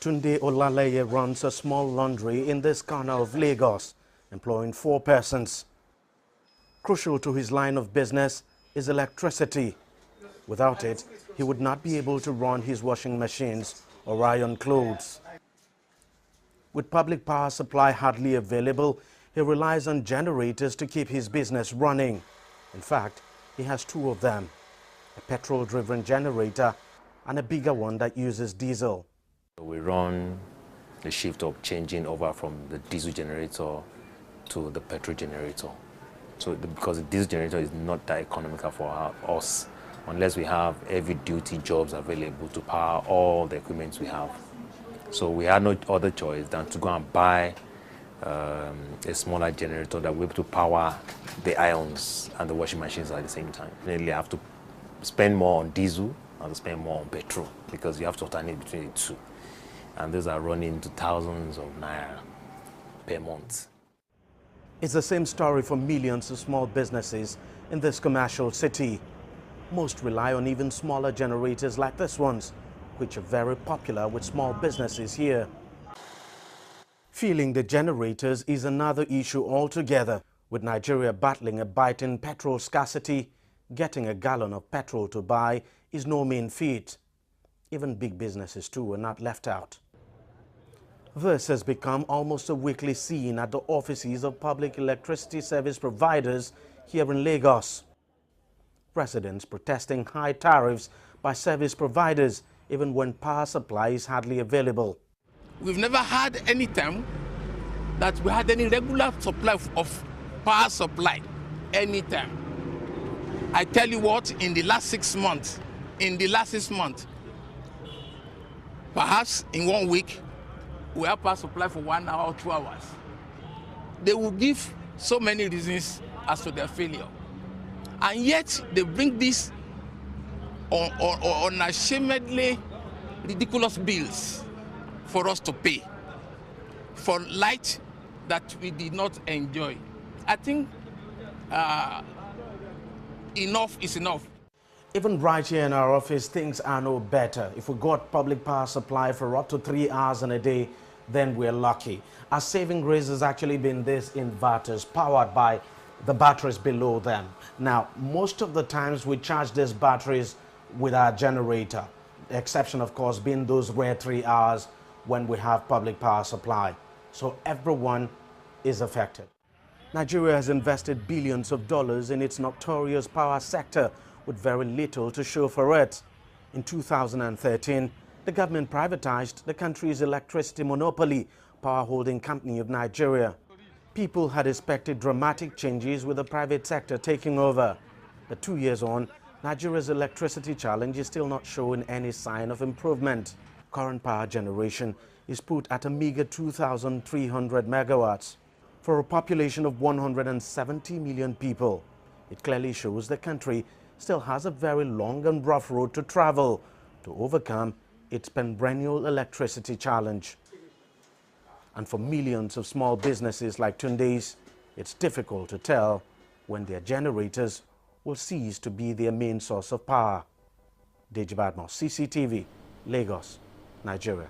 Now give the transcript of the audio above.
Tunde Olaleye runs a small laundry in this corner of Lagos, employing 4 persons. Crucial to his line of business is electricity. Without it, he would not be able to run his washing machines or iron clothes. With public power supply hardly available, he relies on generators to keep his business running. In fact, he has 2 of them, a petrol-driven generator and a bigger one that uses diesel. We run the shift of changing over from the diesel generator to the petrol generator. Because the diesel generator is not that economical for us unless we have heavy-duty jobs available to power all the equipment we have. So we had no other choice than to go and buy a smaller generator that will be able to power the irons and the washing machines at the same time. Mainly I have to spend more on diesel and to spend more on petrol because you have to alternate between the two. And those are running to thousands of naira per month. It's the same story for millions of small businesses in this commercial city. Most rely on even smaller generators like this ones, which are very popular with small businesses here. Fueling the generators is another issue altogether. With Nigeria battling a biting petrol scarcity, getting a gallon of petrol to buy is no mean feat. Even big businesses too are not left out. This has become almost a weekly scene at the offices of public electricity service providers here in Lagos. Residents protesting high tariffs by service providers even when power supply is hardly available. We've never had any time that we had any regular supply of power supply, anytime. I tell you what, in the last 6 months, perhaps in 1 week, we have power supply for 1 hour or 2 hours. They will give so many reasons as to their failure. And yet they bring this unashamedly ridiculous bills for us to pay for light that we did not enjoy. I think enough is enough. Even right here in our office, things are no better. If we got public power supply for up to 3 hours in a day, then we're lucky. Our saving grace has actually been these inverters powered by the batteries below them. Now, most of the times we charge these batteries with our generator, the exception, of course, being those rare 3 hours when we have public power supply. So everyone is affected. Nigeria has invested billions of dollars in its notorious power sector with very little to show for it. In 2013, the government privatized the country's electricity monopoly, Power Holding Company of Nigeria. People had expected dramatic changes with the private sector taking over. But 2 years on, Nigeria's electricity challenge is still not showing any sign of improvement. Current power generation is put at a meager 2,300 megawatts. For a population of 170 million people, it clearly shows the country still has a very long and rough road to travel to overcome its perennial electricity challenge. And for millions of small businesses like Tunde's, it's difficult to tell when their generators will cease to be their main source of power. Deji Badmo, CCTV, Lagos, Nigeria.